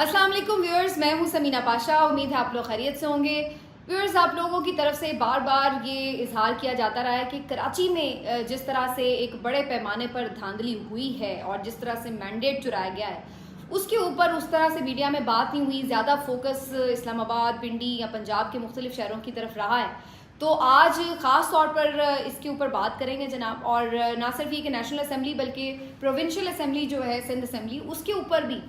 अस्सलाम वालेकुम व्यूअर्स, मैं हूं समीना पाशा। उम्मीद है आप लोग खैरियत से होंगे। व्यूअर्स, आप लोगों की तरफ से बार बार ये इजहार किया जाता रहा है कि कराची में जिस तरह से एक बड़े पैमाने पर धांधली हुई है और जिस तरह से मैंडेट चुराया गया है, उसके ऊपर उस तरह से मीडिया में बात नहीं हुई। ज़्यादा फोकस इस्लामाबाद, पिंडी या पंजाब के मुख्तलिफ शहरों की तरफ रहा है। तो आज ख़ास तौर पर इसके ऊपर बात करेंगे जनाब। और ना सिर्फ ये कि नेशनल असम्बली बल्कि प्रोविंशियल असम्बली जो है सिंध असम्बली, उसके ऊपर भी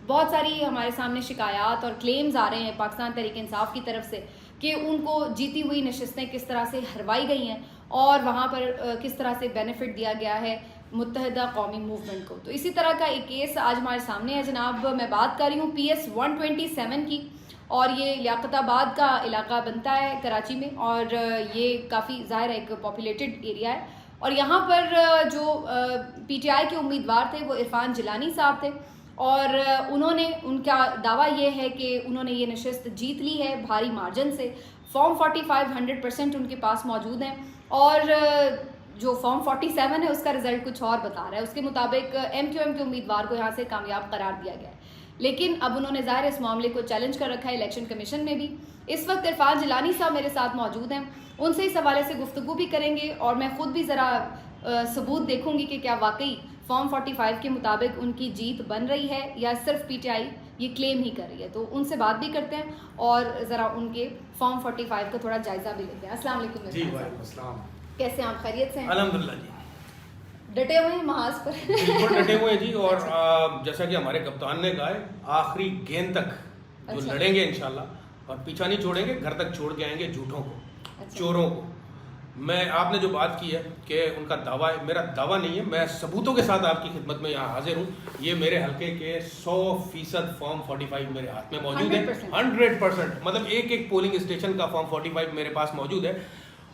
बहुत सारी हमारे सामने शिकायत और क्लेम्स आ रहे हैं पाकिस्तान तहरीक इंसाफ की तरफ से कि उनको जीती हुई नशिस्तें किस तरह से हरवाई गई हैं और वहाँ पर किस तरह से बेनिफिट दिया गया है मुत्तहदा कौमी मूवमेंट को। तो इसी तरह का एक केस आज हमारे सामने है जनाब। मैं बात कर रही हूँ PS 127 की, और ये लियाकताबाद का इलाका बनता है कराची में, और ये काफ़ी ज़ाहिर है एक पॉपुलेटेड एरिया है। और यहाँ पर जो PTI के उम्मीदवार थे वो इरफान जिलानी साहब थे, और उनका दावा ये है कि उन्होंने ये नशिस्त जीत ली है भारी मार्जिन से। फॉर्म 45 100% उनके पास मौजूद हैं, और जो फॉर्म 47 है उसका रिजल्ट कुछ और बता रहा है। उसके मुताबिक MQM के उम्मीदवार को यहाँ से कामयाब करार दिया गया है, लेकिन अब उन्होंने ज़ाहिर इस मामले को चैलेंज कर रखा है इलेक्शन कमीशन में भी। इस वक्त इरफान जिलानी साहब मेरे साथ मौजूद हैं, उनसे इस हवाले से गुफ्तगू भी करेंगे, और मैं ख़ुद भी ज़रा सबूत देखूंगी कि क्या वाकई फॉर्म 45 के मुताबिक उनकी जीत बन रही है या सिर्फ PTI ये क्लेम ही कर रही है। तो उनसे बात भी करते हैं और ज़रा उनके फॉर्म 45 का थोड़ा जायज़ा भी लेते हैं। अस्सलाम वालेकुम जी, वालेकुम अस्सलाम। कैसे हैं आप? खैरियत से हैं? अल्हम्दुलिल्लाह जी, डटे हुए हैं महाज पर? बिल्कुल डटे हुए हैं जी। और जैसा कि हमारे कप्तान ने कहा है, आखिरी गेंद तक जो अच्छा। लड़ेंगे इंशाल्लाह, और पीछा नहीं छोड़ेंगे, घर तक छोड़ के आएंगे झूठों को, अच्छा। चोरों को। मैं आपने जो बात की है कि उनका दावा है, मेरा दावा नहीं है, मैं सबूतों के साथ आपकी खिदमत में यहाँ हाजिर हूँ। ये मेरे हल्के के 100% फॉर्म 45 मेरे हाथ में मौजूद है। 100%, मतलब एक एक पोलिंग स्टेशन का फॉर्म 45 मेरे पास मौजूद है।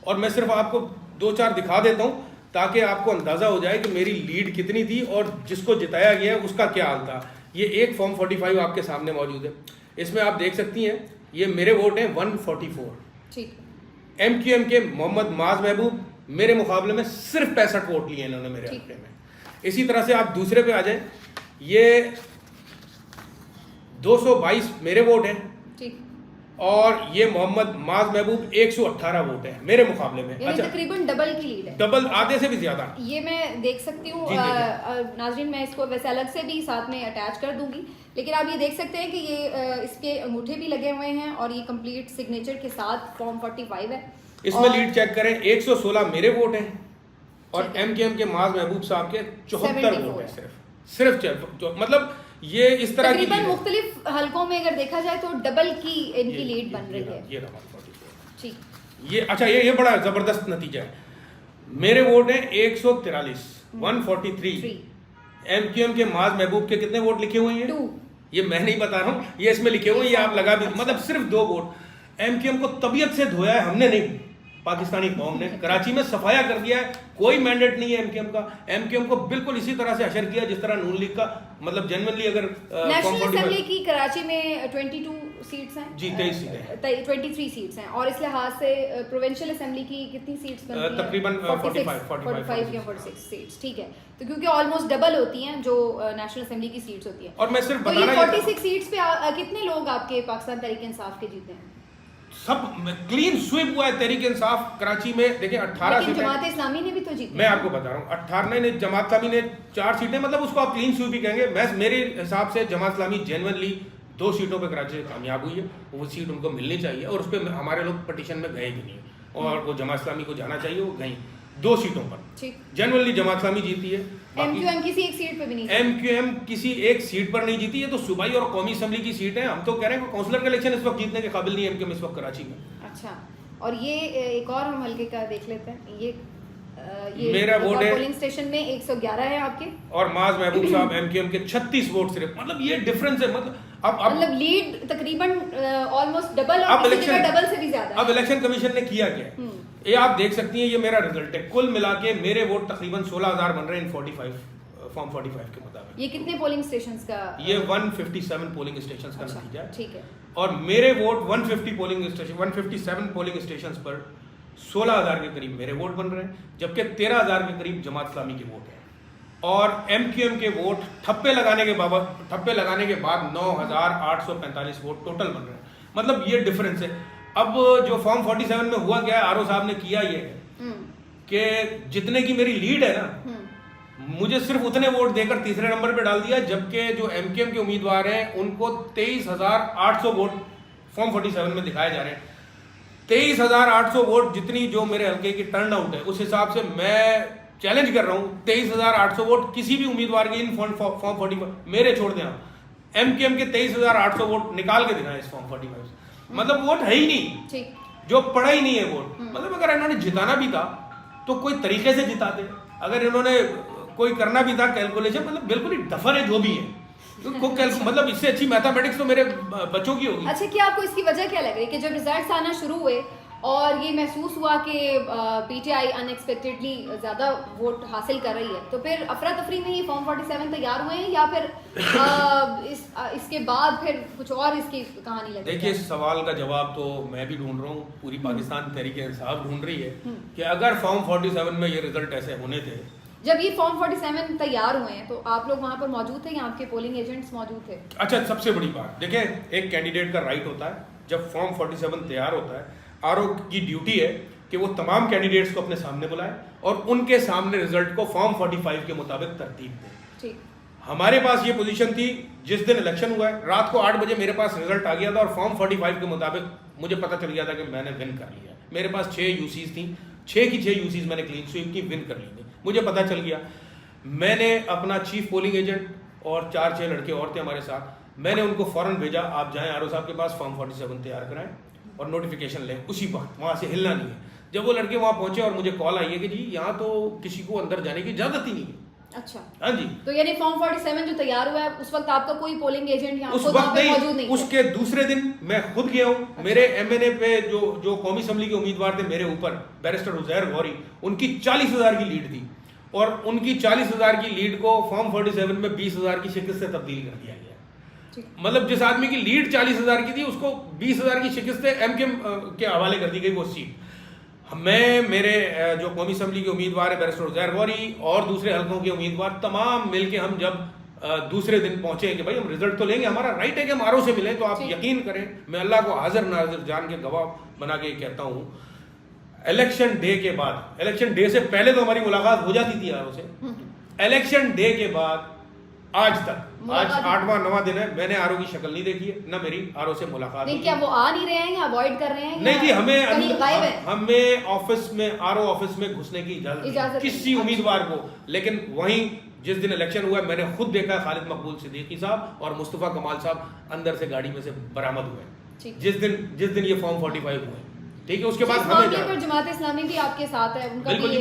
और मैं सिर्फ आपको 2-4 दिखा देता हूँ ताकि आपको अंदाज़ा हो जाए कि मेरी लीड कितनी थी और जिसको जिताया गया है उसका क्या हाल था। ये एक फॉर्म 45 आपके सामने मौजूद है, इसमें आप देख सकती हैं ये मेरे वोट हैं 144। ठीक। MQM के मोहम्मद माज महबूब मेरे मुकाबले में सिर्फ 65 वोट लिए इन्होंने मेरे हल्के में। इसी तरह से आप दूसरे पे आ जाए, ये 222 मेरे वोट हैं, ठीक। और ये मोहम्मद माज महबूब 118 वोट है मेरे मुकाबले में। अच्छा, तकरीबन डबल की लीड है, डबल, आधे से भी ज्यादा। ये मैं देख सकती हूँ। नाजरीन, मैं इसको वैसे अलग से भी साथ में अटैच कर दूंगी, लेकिन आप ये देख सकते हैं कि ये इसके अंगूठे भी लगे हुए हैं और ये कंप्लीट सिग्नेचर के साथ फॉर्म 45 है। इसमें लीड चेक करें, 116 मेरे वोट हैं और MQM के माज महबूब साहब के 74 वोट है सिर्फ मतलब ये इस तरह की तकरीबन मुख्तलिफ हलकों में अगर देखा जाए तो डबल की इनकी लीड बन रही है। ये रहा 44। ठीक। ये अच्छा, ये बड़ा जबरदस्त नतीजा है। मेरे वोट हैं 143, 143। MQM के माज महबूब के कितने वोट लिखे हुए हैं? 2। ये मैं नहीं बता रहा हूँ, ये इसमें लिखे हुए हैं, ये आप लगा भी, मतलब सिर्फ 2 वोट। MQM को तबीयत से धोया है हमने नहीं, पाकिस्तानी कौम ने कराची में सफाया कर दिया है। कोई मैंडेट नहीं है MQM का। MQM को बिल्कुल इसी तरह से अशर किया जिस तरह नून लीग का, मतलब जेन्युइनली अगर नेशनल असेंबली की कराची में 22 सीट्स हैं जी, 23 सीटें, 23 सीट्स हैं, और इस लिहाज से प्रोविंशियल असेंबली की कितनी सीट्स बनती हैं? तकरीबन 45 या 46 सीट्स। ठीक है, तो क्योंकि ऑलमोस्ट डबल होती हैं जो नेशनल असेंबली की सीट्स होती हैं। और मैं सिर्फ तो ये 46 सीट्स पे कितने लोग आपके पाकिस्तान तहरीक इंसाफ के जीते हैं? सब क्लीन स्वीप हुआ है तहरीक इंसाफ कराची में। देखिए 18 सीटें, जमात इस्लामी ने भी तो जीती। मैं आपको बता रहा हूँ 18 ने, जमात इस्लामी ने 4 सीटें, मतलब उसको आप क्लीन स्वीप ही कहेंगे। मैं मेरे हिसाब से जमात इस्लामी जेन्युइनली 2 सीटों पे कराची से कामयाब हुई है, वो सीट उनको मिलनी चाहिए, और उस पर हमारे लोग पटिशन में गए भी नहीं, और वो जमात इस्लामी को जाना चाहिए, वो गई 2 सीटों पर जेन्युइनली जमात इस्लामी जीती है। MQM किसी एक सीट पे भी नहीं, MQM किसी एक सीट पर नहीं जीती है, तो सूबाई और कौमी असेंबली की सीट है। हम तो कह रहे हैं काउंसलर का इलेक्शन इस वक्त जीतने के काबिल नहीं है MQM इस वक्त कराची में। अच्छा, और ये एक और हम हल्के का देख लेते हैं। ये मेरा वोट है पोलिंग स्टेशन में 111 है आपके, और माज महबूब साहब MQM के 36 वोट सिर्फ, मतलब ये डिफरेंस है। मतलब लीड तकरीबन ऑलमोस्ट डबल, अब और किसी जगह डबल से भी ज्यादा। अब इलेक्शन कमीशन ने किया क्या, ये आप देख सकती हैं, ये मेरा रिजल्ट है। कुल मिला के मेरे वोट तकरीबन 16,000 बन रहे हैं इन 45 फॉर्म 45 के मुताबिक। ये कितने पोलिंग स्टेशंस का? ये 157 पोलिंग स्टेशंस का नतीजा है। ठीक है, और मेरे वोट 157 पोलिंग स्टेशंस पर 16,000 के करीब मेरे वोट बन रहे हैं, जबकि 13,000 के करीब जमात इस्लामी के वोट हैं। और MQM के वोट ठप्पे लगाने के बाद 9,845 वोट टोटल बन रहे हैं। मतलब ये डिफरेंस है। अब जो फॉर्म 47 में हुआ क्या है, आरओ साहब ने किया ये है कि जितने की मेरी लीड है ना, मुझे सिर्फ उतने वोट देकर तीसरे नंबर पे डाल दिया, जबकि जो MQM के उम्मीदवार हैं उनको 23,800 वोट फॉर्म 47 में दिखाए जा रहे हैं। 23,800 वोट जितनी जो मेरे हल्के की टर्न आउट है, उस हिसाब से मैं चैलेंज कर रहा हूं 23,800 वोट किसी भी उम्मीदवार के इन फॉर्म 45 मेरे छोड़ दें आप, MQM के 23,800 वोट निकाल के दिखाएं इस फॉर्म 45 से। मतलब वोट है ही नहीं, जो पड़ा ही नहीं है वोट। मतलब अगर इन्होंने जिताना भी था तो कोई तरीके से जिताते, अगर इन्होंने कोई करना भी था कैलकुलेशन, मतलब बिल्कुल ही डफर है जो भी है तो मतलब इससे अच्छी मैथमेटिक्स तो मेरे बच्चों की होगी। अच्छा, क्या आपको इसकी वजह क्या लग रही है कि जब रिजल्ट्स आना शुरू हुए और ये महसूस हुआ कि PTI अनएक्सपेक्टेडली ज़्यादा वोट हासिल कर रही है, तो फिर अफरा तफरी में ही फॉर्म 47 तैयार हुए हैं, या फिर इसके बाद फिर कुछ और इसकी कहानी लगी? देखिए, इस सवाल का जवाब तो मैं भी ढूंढ रहा हूँ, पूरी पाकिस्तान तहरीके इंसाफ ढूंढ रही है कि अगर फॉर्म 47 में ये रिजल्ट ऐसे होने थे। जब ये फॉर्म 47 तैयार हुए हैं तो आप लोग वहां पर मौजूद थे या आपके पोलिंग एजेंट्स मौजूद थे? अच्छा, सबसे बड़ी बात देखिए, एक कैंडिडेट का राइट होता है जब फॉर्म 47 तैयार होता है, आरओ की ड्यूटी है कि वो तमाम कैंडिडेट्स को अपने सामने बुलाए और उनके सामने रिजल्ट को फॉर्म 45 के मुताबिक तरतीब दे। ठीक, हमारे पास ये पोजीशन थी, जिस दिन इलेक्शन हुआ है रात को 8 बजे मेरे पास रिजल्ट आ गया था और फॉर्म 45 के मुताबिक मुझे पता चल गया था कि मैंने विन कर लिया। मेरे पास 6 यूसीज थी, 6 की 6 यूसीज मैंने क्लीन स्वीप की, विन कर ली थी, मुझे पता चल गया। मैंने अपना चीफ पोलिंग एजेंट और 4-6 लड़के और थे हमारे साथ, मैंने उनको फौरन भेजा, आप जाएं आरओ साहब के पास, फॉर्म 47 तैयार कराएं और नोटिफिकेशन लें उसी वक्त, वहाँ से हिलना नहीं है। जब वो लड़के वहाँ पहुंचे और मुझे कॉल आई है कि जी यहाँ तो किसी को अंदर जाने की इजाजत ही नहीं है। अच्छा, हाँ जी। तो यानी फॉर्म 47 जो तैयार हुआ है उस वक्त आपका कोई पोलिंग एजेंट यहाँ उस वक्त मौजूद नहीं? उसके दूसरे दिन मैं खुद गया हूँ। अच्छा। मेरे MNA पे जो कौमी असम्बली के उम्मीदवार थे मेरे ऊपर, बैरिस्टर उजैर गौरी, उनकी 40,000 की लीड थी और उनकी 40,000 की लीड को फॉर्म 47 में 20,000 की शिकस्त से तब्दील कर दिया गया। मतलब जिस आदमी की लीड 40,000 की थी उसको 20,000 की शिकस्त से MQM के हवाले कर दी गई वो सीट। मैं, मेरे जो कौमी असम्बली के उम्मीदवार है बैरिस्टर उजैर गौरी और दूसरे हल्कों के उम्मीदवार तमाम मिलके हम जब दूसरे दिन पहुंचे कि भाई हम रिजल्ट तो लेंगे, हमारा राइट है कि हम आरओ से मिलें, तो आप यकीन करें मैं अल्लाह को हाजिर नाजिर जान के गवाह बना के कहता हूँ, इलेक्शन डे के बाद, इलेक्शन डे से पहले तो हमारी मुलाकात हो जाती थी आरओ से, इलेक्शन डे के बाद आज तक, आज 8वां-9वां दिन है, मैंने आरओ की शक्ल नहीं देखी है, ना मेरी आरओ से मुलाकात नहीं। क्या वो आ नहीं रहे हैं या अवॉइड कर रहे हैं? नहीं जी, हमें ऑफिस में, आरओ ऑफिस में घुसने की इजाजत किसी उम्मीदवार को। लेकिन वहीं जिस दिन इलेक्शन हुआ मैंने खुद देखा खालिद मकबूल सिद्दीकी साहब और मुस्तफा कमाल साहब अंदर से गाड़ी में से बरामद हुए जिस दिन ये फॉर्म 45 हुए। ठीक है, उसके बाद हमें पर जमात इस्लामी भी आपके साथ है, उनका भी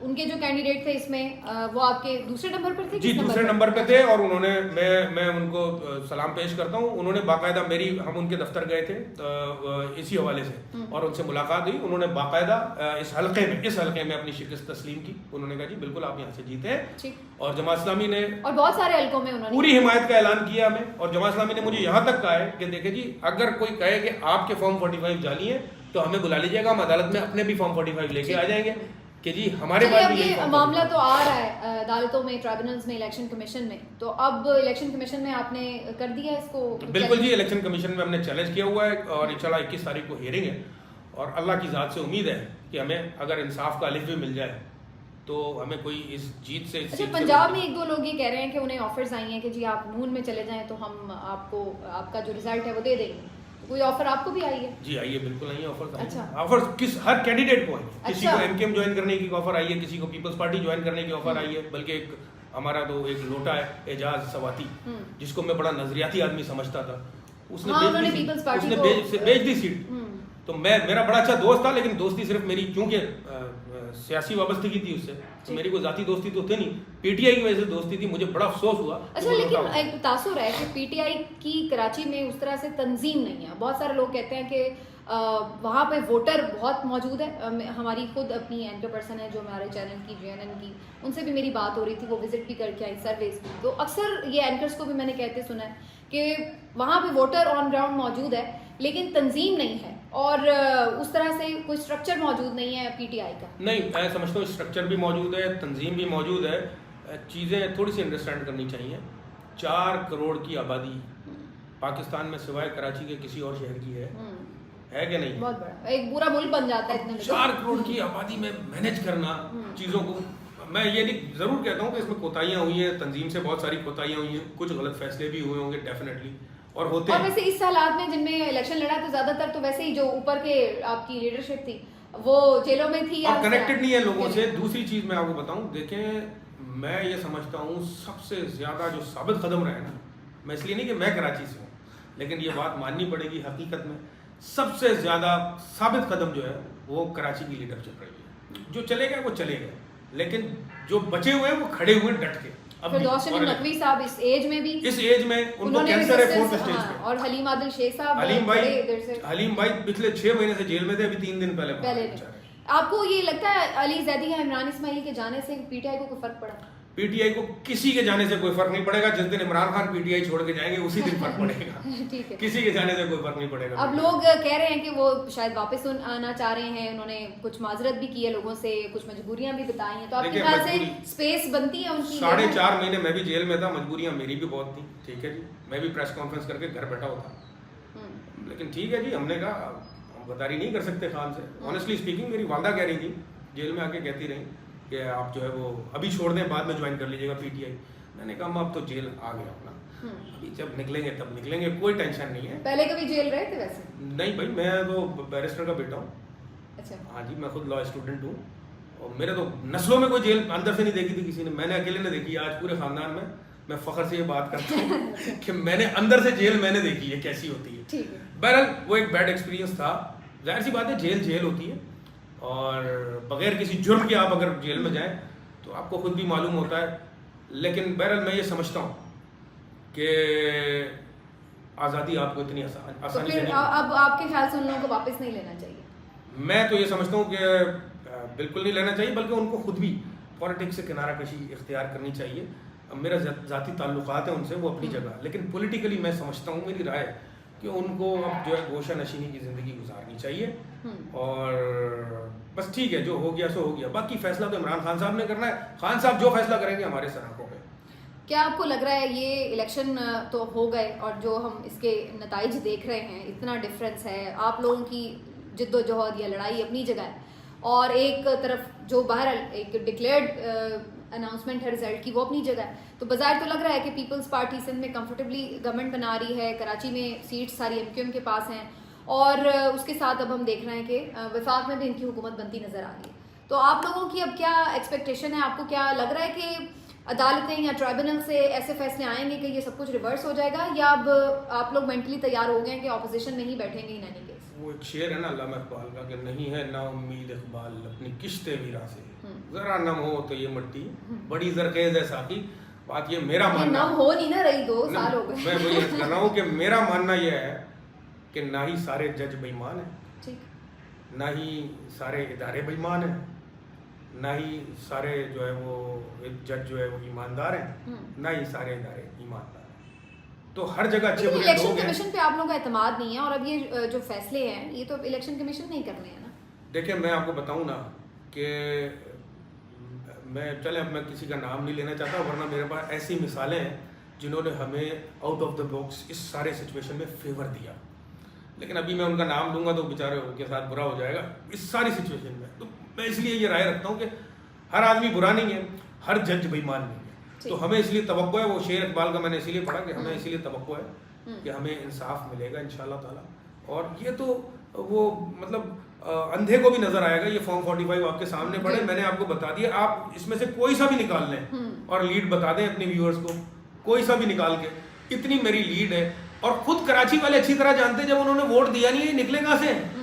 उनके जो कैंडिडेट थे इसमें वो आपके दूसरे नंबर पर थे? जी, दूसरे नंबर पे थे और उन्होंने, मैं उनको सलाम पेश करता हूँ, उन्होंने बाकायदा मेरी, हम उनके दफ्तर गए थे इसी हवाले से और उनसे मुलाकात हुई, उन्होंने बाकायदा इस हल्के में अपनी शिकस्त तस्लीम की। उन्होंने कहा जी बिल्कुल आप यहाँ से जीते हैं और जमात इस्लामी ने और बहुत सारे हल्कों में उन्होंने पूरी हिमायत का ऐलान किया हमें। और जमात इस्लामी ने मुझे यहाँ तक कहा है कि देखिए जी, अगर कोई कहे कि आपके फॉर्म 45 जाली है तो हमें बुला लीजिएगा, हम अदालत में अपने भी फॉर्म 45 लेके आ जाएंगे कि जी हमारे पास भी ये मामला तो आ रहा है अदालतों में, ट्राइब्यूनल्स में, इलेक्शन कमीशन में, तो अब इलेक्शन कमीशन में आपने कर दिया इसको? बिल्कुल जी, इलेक्शन कमीशन में हमने चैलेंज किया हुआ है और इंशाल्लाह 21 तारीख को हियरिंग है और अल्लाह की ज़ात से उम्मीद है कि हमें अगर इंसाफ का अलिफ भी मिल जाए तो हमें कोई इस जीत से। अच्छा, पंजाब में 1-2 लोग ये कह रहे हैं कि उन्हें ऑफर्स आई हैं कि जी आप नून में चले जाएं तो हम आपको आपका जो रिजल्ट है वो दे देंगे। कोई ऑफर आपको भी आई है? जी आई है, बिल्कुल आई है ऑफर। अच्छा, ऑफर हर कैंडिडेट को है। अच्छा। किसी को MQM ज्वाइन करने की ऑफर आई है, किसी को पीपल्स पार्टी ज्वाइन करने की ऑफर आई है, बल्कि एक हमारा तो एक लोटा है एजाज सवाती, जिसको मैं बड़ा नजरियाती आदमी समझता था, उसने बेच दी सीट। तो मेरा बड़ा अच्छा दोस्त था, लेकिन दोस्ती सिर्फ मेरी क्योंकि सियासी वाबस्तगी थी उससे, तो मेरी कोई जाती दोस्ती तो थी नहीं, PTI की वजह से दोस्ती थी। मुझे बड़ा अफसोस हुआ। अच्छा, लेकिन एक तासुर है कि PTI की कराची में उस तरह से तंजीम नहीं है। बहुत सारे लोग कहते हैं कि वहाँ पे वोटर बहुत मौजूद है। हमारी खुद अपनी एंकर पर्सन है जो हमारे चैनल की JNN की, उनसे भी मेरी बात हो रही थी, वो विजिट भी करके आई सर्वेज की। तो अक्सर ये एंकर्स को भी मैंने कहते सुना है कि वहाँ पे वोटर ऑन ग्राउंड मौजूद है लेकिन तंजीम नहीं है और उस तरह से कोई स्ट्रक्चर मौजूद नहीं है PTI का। नहीं, मैं समझता हूँ स्ट्रक्चर भी मौजूद है, तंजीम भी मौजूद है चीज़ें थोड़ी सी अंडरस्टैंड करनी चाहिए। 4 करोड़ की आबादी पाकिस्तान में सिवाय कराची के किसी और शहर की है कि नहीं? बहुत बड़ा, एक पूरा मुल्क बन जाता है इतने लोगों 4 करोड़ की आबादी में मैनेज करना चीज़ों को। मैं ये नहीं ज़रूर कहता हूँ कि इसमें कोताहियाँ हुई हैं, तंजीम से बहुत सारी कोताहियाँ हुई हैं, कुछ गलत फैसले भी हुए होंगे डेफिनेटली, और होते और हैं। वैसे इस हालात में जिनमें इलेक्शन लड़ा तो ज्यादातर तो वैसे ही जो ऊपर के आपकी लीडरशिप थी वो जेलों में थी और कनेक्टेड नहीं है लोगों से। दूसरी चीज़ मैं आपको बताऊँ, देखें मैं ये समझता हूँ सबसे ज़्यादा जो साबित कदम रहे ना, मैं इसलिए नहीं कि मैं कराची से हूँ, लेकिन ये बात माननी पड़ेगी, हकीकत में सबसे ज़्यादा साबित कदम जो है वो कराची की लीडरशिप रही है। जो चले गए वो चले गए, लेकिन जो बचे हुए हैं वो खड़े हुए डट के। फिर नौशाद नकवी साहब इस एज में भी, इस एज में उनको कैंसर है 4th स्टेज पे, और हलीम आदिल शेख साहब, हलीम भाई पिछले 6 महीने से जेल में थे, अभी 3 दिन पहले। आपको ये लगता है अली जैदी या इमरान इस्माइल के जाने से पीटीआई को कोई फर्क पड़ा? पीटीआई को किसी के जाने से कोई फर्क नहीं पड़ेगा। जिस दिन इमरान खान पीटीआई छोड़ के जाएंगे उसी दिन फर्क पड़ेगा। ठीक है, किसी के जाने से कोई फर्क नहीं पड़ेगा। अब लोग कह रहे हैं कि वो शायद वापस आना चाह रहे हैं, उन्होंने कुछ माजरत भी की है लोगों से, कुछ मजबूरियां भी बताई हैं, तो आपके ख्याल से स्पेस बनती है उनकी? 4.5 महीने मैं भी जेल में था, मजबूरियां मेरी भी बहुत थी, ठीक है जी। मैं भी प्रेस कॉन्फ्रेंस करके घर बैठा होता, लेकिन ठीक है जी, हमने कहा हम गद्दारी नहीं कर सकते खान से। ऑनेस्टली स्पीकिंग मेरी वालदा कह रही थी, जेल में आके कहती रही कि आप जो है वो अभी छोड़ दें, बाद में ज्वाइन कर लीजिएगा पीटीआई। मैंने कहा अब तो जेल आ गया अपना, अभी जब निकलेंगे तब निकलेंगे, कोई टेंशन नहीं है। पहले कभी जेल रहे थे वैसे? नहीं भाई, मैं तो बैरिस्टर का बेटा हूँ। अच्छा। हाँ जी, मैं खुद लॉ स्टूडेंट हूँ, और मेरे तो नस्लों में कोई जेल अंदर से नहीं देखी थी किसी ने, मैंने अकेले ने देखी। आज पूरे खानदान में मैं फख्र से ये बात करता हूँ कि मैंने अंदर से जेल मैंने देखी है कैसी होती है। ठीक है। बहरहाल वो एक बैड एक्सपीरियंस था, जाहिर सी बात है जेल जेल होती है, और बगैर किसी जुर्म के आप अगर जेल में जाएं तो आपको खुद भी मालूम होता है। लेकिन बहरहाल मैं ये समझता हूँ कि आज़ादी आपको इतनी आसानी तो से फिर नहीं, अब आपके ख्याल से उन लोगों को वापस नहीं लेना चाहिए? मैं तो ये समझता हूँ कि बिल्कुल नहीं लेना चाहिए, बल्कि उनको खुद भी पॉलिटिक्स से किनारा कशी इख्तियार करनी चाहिए। अब मेरा ज़ाती ताल्लुकात है उनसे, वो अपनी जगह, लेकिन पॉलिटिकली मैं समझता हूँ, मेरी राय कि उनको अब जो है गोशा नशीनी की ज़िंदगी गुजारनी चाहिए, और बस ठीक है, जो हो गया सो हो गया। बाकी फैसला तो इमरान खान साहब ने करना है, खान साहब जो फैसला करेंगे हमारे सर आंखों पे। क्या आपको लग रहा है ये इलेक्शन तो हो गए और जो हम इसके नताइज देख रहे हैं, इतना डिफरेंस है, आप लोगों की जिद्दोजहद या लड़ाई अपनी जगह है, और एक तरफ जो बहरहाल एक डिक्लेयर्ड अनाउंसमेंट है रिजल्ट की, वो अपनी जगह है, तो बाज़ाहिर तो लग रहा है कि पीपल्स पार्टी सिंध में कंफर्टेबली गवर्नमेंट बना रही है, कराची में सीट्स सारी एमक्यूएम के पास हैं, और उसके साथ अब हम देख रहे हैं कि वफाक में भी इनकी हुकूमत बनती नज़र आ रही है। तो आप लोगों की अब क्या एक्सपेक्टेशन है? आपको क्या लग रहा है कि अदालतें या ट्राइब्यूनल से ऐसे फैसले आएंगे कि ये सब कुछ रिवर्स हो जाएगा, या अब आप लोग मेंटली तैयार हो गए कि ऑपोजिशन में ही बैठेंगे इन एनी केस? वो एक शेर है ना अल्लामा इकबाल का कि नहीं है ना उम्मीद इकबाल अपनी किश्ते वीरा से, जरा नम हो तो ये मिट्टी बड़ी जरखेज है साकी। बात ये मेरा मानना, नम हो नहीं ना रही, 2 साल हो गए। मैं वही कर रहा हूँ कि मेरा मानना यह है कि ना ही सारे जज बेईमान हैं, ठीक, ना ही सारे इदारे बेईमान हैं, ना ही सारे जो है वो जज जो है वो ईमानदार हैं, ना ही सारे इदारे ईमानदार हैं। तो हर जगह अच्छे बुरे इलेक्शन लोग हैं। कमीशन पे आप लोगों का एतमाद नहीं है, और अब ये जो फैसले हैं ये तो इलेक्शन कमीशन नहीं करने हैं ना। देखिए मैं आपको बताऊं ना कि मैं अब मैं किसी का नाम नहीं लेना चाहता, वरना मेरे पास ऐसी मिसालें हैं जिन्होंने हमें आउट ऑफ द बॉक्स इस सारे सिचुएशन में फेवर दिया, लेकिन अभी मैं उनका नाम लूंगा तो बेचारे उनके साथ बुरा हो जाएगा इस सारी सिचुएशन में। तो मैं इसलिए ये राय रखता हूँ कि हर आदमी बुरा नहीं है, हर जज बेईमान नहीं है। तो हमें इसलिए तवक्को है, वो शेर इकबाल का मैंने इसीलिए पढ़ा कि हमें इसलिए तवक्को है कि हमें इंसाफ मिलेगा इंशाल्लाह ताला। और ये तो वो मतलब अंधे को भी नजर आएगा, ये फॉर्म 45 आपके सामने पड़े, मैंने आपको बता दिया, आप इसमें से कोई सा भी निकाल लें और लीड बता दें अपने व्यूअर्स को, कोई सा भी निकाल के, इतनी मेरी लीड है। और खुद कराची वाले अच्छी तरह जानते हैं, जब उन्होंने वोट दिया नहीं है निकले कहां से।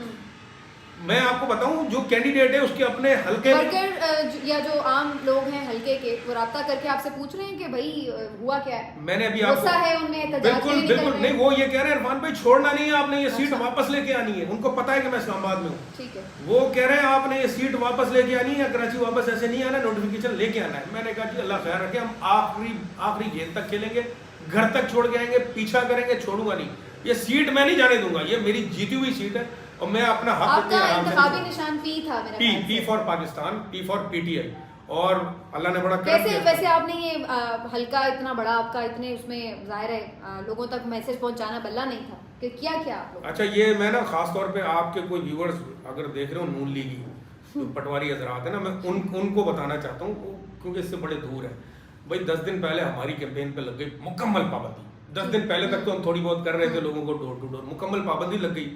मैं आपको बताऊं जो कैंडिडेट है उसके अपने हल्के वर्कर या जो आम लोग हैं हल्के के, वो राब्ता करके आपसे पूछ रहे हैं कि भाई हुआ क्या है, मैंने अभी गुस्सा है उनमें, बिल्कुल बिल्कुल नहीं, वो ये कह रहे हैं इरफान भाई छोड़ना नहीं है आपने, ये सीट वापस लेके आनी है। उनको पता है कि मैं इस्लामाबाद में हूँ, ठीक है, वो कह रहे हैं आपने ये सीट वापस लेके आनी है, कराची वापस ऐसे नहीं आना, नोटिफिकेशन लेके आना है। मैंने कहा कि अल्लाह खैर रखे, हम आखिरी गेंद तक खेलेंगे, घर तक छोड़ के आएंगे, पीछा करेंगे, छोड़ूंगा नहीं, ये सीट मैं नहीं जाने दूंगा, ये मेरी जीती हुई सीट है और मैं अपना हक आपका इंतखाबी निशान पी था मेरा P for Pakistan, P for PTI. और अल्लाह ने बड़ा कैसे वैसे आपने ये हल्का इतना बड़ा आपका इतने उसमें जाहिर है लोगों तक मैसेज पहुंचाना बल्ला नहीं था कि क्या आप लोग? अच्छा, ये मैं ना खास तौर पे आपके कोई व्यूअर्स अगर देख रहे हो नून लीगी तो पटवारी हजरात है ना, मैं उनको बताना चाहता हूँ क्योंकि इससे बड़े दूर है भाई। 10 दिन पहले हमारी कैंपेन पे लग गई मुकम्मल पाबंदी। 10 दिन पहले तक तो हम थोड़ी बहुत कर रहे थे लोगों को डोर टू डोर, मुकम्मल पाबंदी लग गई।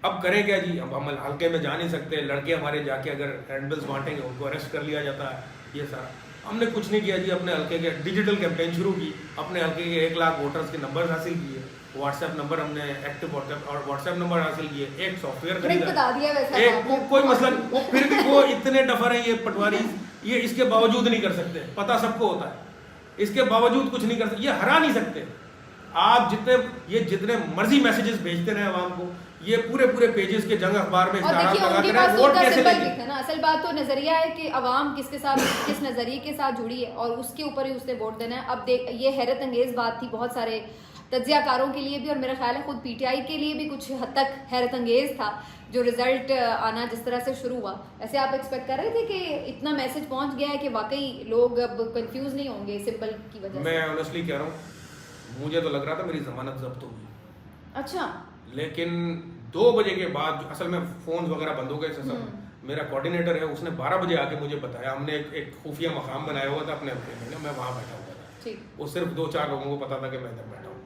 अब करें क्या जी, अब हम हल्के में जा नहीं सकते। लड़के हमारे जाके अगर हैंडबिल्स बांटेंगे उनको अरेस्ट कर लिया जाता है। ये सारा हमने कुछ नहीं किया जी। अपने हल्के के डिजिटल कैंपेन शुरू की, अपने हल्के के 1 लाख वोटर्स के नंबर हासिल किए, व्हाट्सएप नंबर हमने एक्टिव व्हाट्सएप नंबर हासिल किए, एक सॉफ्टवेयर खरीदा, कोई मसला नहीं। फिर भी वो इतने डफर है ये पटवारी, ये इसके बावजूद नहीं कर सकते। पता सबको होता है, इसके बावजूद कुछ नहीं कर सकते, ये हरा नहीं सकते। आप जितने मर्जी मैसेजेस भेजते रहे आवाम को, ये पूरे पेजेस के जंग अखबार में इश्तिहार लगाते रहे, वोट कैसे लेंगे ना। असल बात तो नजरिया है कि अवाम किसके साथ किस नजरिए के साथ जुड़ी है और उसके ऊपर ही उसने वोट देना है। अब ये हैरत अंगेज बात थी बहुत सारे तज्जियाकारों के लिए भी, और मेरा ख्याल है खुद पीटीआई के लिए भी कुछ हद तक हैरत अंगेज था जो रिजल्ट आना जिस तरह से शुरू हुआ। ऐसे आप एक्सपेक्ट कर रहे थे कि इतना मैसेज पहुंच गया है कि वाकई लोग अब कंफ्यूज नहीं होंगे सिंबल की वजह से? मैं ऑनेस्टली कह रहा हूँ, मुझे तो लग रहा था मेरी जमानत जब्त होगी। अच्छा। लेकिन 2 बजे के बाद असल में फोन वगैरह बंद हो गए थे सब। मेरा कोऑर्डिनेटर है, उसने 12 बजे आके मुझे बताया। हमने एक खुफिया मकाम बनाया हुआ था अपने हल्के में, मैं वहाँ बैठा हुआ था। वो सिर्फ 2-4 लोगों को पता था कि मैं इधर बैठा हूँ,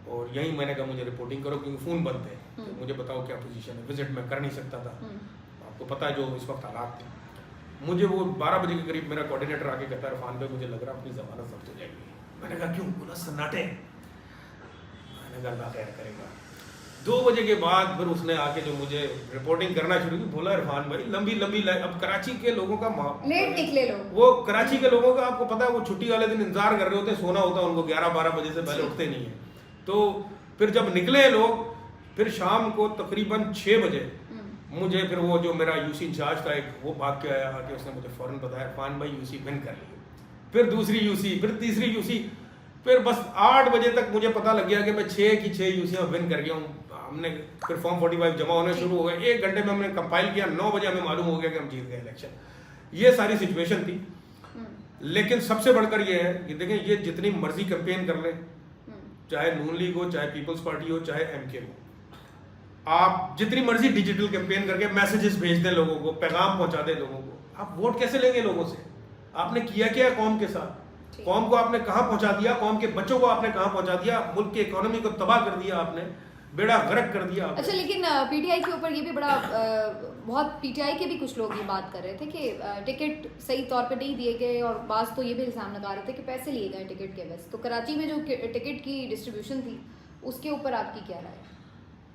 और यही मैंने कहा मुझे रिपोर्टिंग करो क्योंकि फ़ोन बंद थे, तो मुझे बताओ क्या पोजीशन है। विजिट मैं कर नहीं सकता था, आपको पता है जो इस वक्त हालात थे। मुझे वो 12 बजे के करीब मेरा कोऑर्डिनेटर आके कहता है, इरफान भाई मुझे लग रहा है अपनी जमानत जब्त हो जाएगी। मैंने कहा क्यों? बोला सन्नाटे। मैंने कहा अल्लाह खैर करेगा। 2 बजे के बाद फिर उसने आके जो मुझे रिपोर्टिंग करना शुरू की, बोला इरफान भाई लंबी अब कराची के लोगों का लेट निकले लोग, वो कराची के लोगों का आपको पता है, वो छुट्टी वाले दिन इंतजार कर रहे होते हैं, सोना होता है उनको, 11-12 बजे से पहले उठते नहीं है। तो फिर जब निकले लोग, फिर शाम को तकरीबन 6 बजे मुझे फिर वो जो मेरा यूसी इंचार्ज था एक, वो भाग के आया कि उसने मुझे फौरन बताया इरफान भाई यूसी विन कर लिए। फिर दूसरी यूसी, फिर तीसरी यूसी, फिर बस 8 बजे तक मुझे पता लग गया कि मैं 6 की 6 यूसियाँ विन कर गया हूँ। हमने फिर फॉर्म 45 जमा होने शुरू हो गए। 1 घंटे में हमने कंपाइल किया, 9 बजे हमें मालूम हो गया कि हम जीत गए इलेक्शन। ये सारी सिचुएशन थी। लेकिन सबसे बढ़कर ये है कि देखें, ये जितनी मर्जी कैंपेन कर लें, चाहे नून लीग हो, चाहे पीपल्स पार्टी हो, चाहे एमके हो, आप जितनी मर्जी डिजिटल कैंपेन करके मैसेजेस भेज दें लोगों को, पैगाम पहुंचा दें लोगों को, आप वोट कैसे लेंगे लोगों से? आपने किया क्या है कौम के साथ? कौम को आपने कहां पहुंचा दिया? कौम के बच्चों को आपने कहां पहुंचा दिया? मुल्क की इकोनॉमी को तबाह कर दिया आपने, बेड़ा गर्क कर दिया आपने। अच्छा, लेकिन पीटीआई के ऊपर ये भी बड़ा बहुत पीटीआई के भी कुछ लोग ये बात कर रहे थे कि टिकट सही तौर पे नहीं दिए गए, और बात तो ये भी इल्जाम लगा रहे थे कि पैसे लिए गए टिकट के वजह। तो कराची में जो टिकट की डिस्ट्रीब्यूशन थी उसके ऊपर आपकी क्या राय है?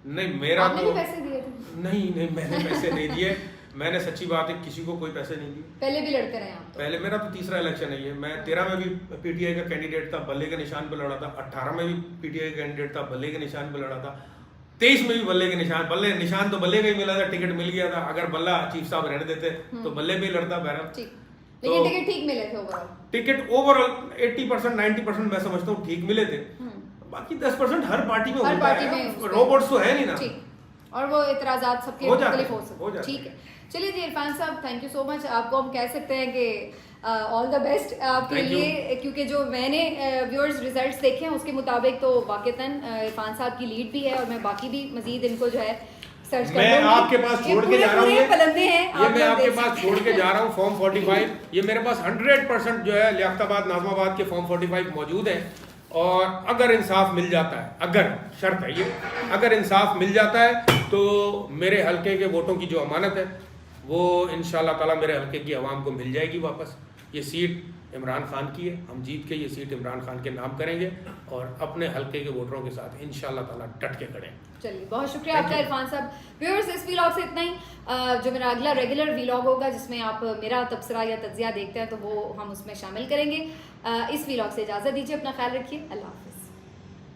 नहीं, मेरा आपने तो भी पैसे दिए थे? नहीं मैंने पैसे नहीं दिए। मैंने सच्ची बात है किसी को कोई पैसे नहीं दिए। पहले भी लड़ते रहे आप तो? पहले मेरा तो तीसरा इलेक्शन है ये। मैं 13 में भी पीटीआई का कैंडिडेट था, बल्ले के निशान पे लड़ा था। 18 में भी पीटीआई का कैंडिडेट था, बल्ले के निशान पे लड़ा था। 23 में भी बल्ले के निशान तो बल्ले का ही मिला था, टिकट मिल गया था। अगर बल्ला चीफ साहब रहने देते तो बल्ले पे ही लड़ता बहरहाल। लेकिन टिकट ठीक मिले थे ओवरऑल? टिकट ओवरऑल 80% 90% मैं समझता हूँ ठीक मिले थे। बाकी 10% हर पार्टी में होता है, रोबोट्स तो है नहीं ना, और वो इतराजात सबके मुख्तलिफ हो सकते हैं। ठीक है, चलिए जी इरफान साहब, थैंक यू सो मच। आपको हम कह सकते हैं कि ऑल द बेस्ट आपके लिए, क्योंकि जो मैंने व्यूअर्स रिजल्ट्स देखे हैं उसके मुताबिक तो वाकईतन इरफान साहब की लीड भी है, और मैं बाकी भी मजीद इनको जो है सर्च कर मैं आपके पास छोड़ के जा रहा हूँ, ये मैं आपके पास छोड़ के जा रहा हूँ फॉर्म 45। ये मेरे पास 100% जो है लियाकताबाद नाज़माबाद के फॉर्म 45 मौजूद है। और अगर इंसाफ मिल जाता है, अगर शर्त है ये, अगर इंसाफ मिल जाता है तो मेरे हल्के के वोटों की जो अमानत है वो इंशाअल्लाह ताला मेरे हल्के की आवाम को मिल जाएगी वापस। ये सीट इमरान खान की है, हम जीत के ये सीट इमरान खान के नाम करेंगे और अपने हल्के के वोटरों के साथ इंशाअल्लाह ताला डट के खड़े। चलिए, बहुत शुक्रिया आपका इरफान साहब। व्यूअर्स, इस व्लॉग से इतना ही। जो मेरा अगला रेगुलर व्लॉग होगा जिसमें आप मेरा तबसरा या तज्जिया देखते हैं तो वो हम उसमें शामिल करेंगे। इस व्लॉग से इजाज़त दीजिए, अपना ख्याल रखिए, अल्लाह हाफ़िज़।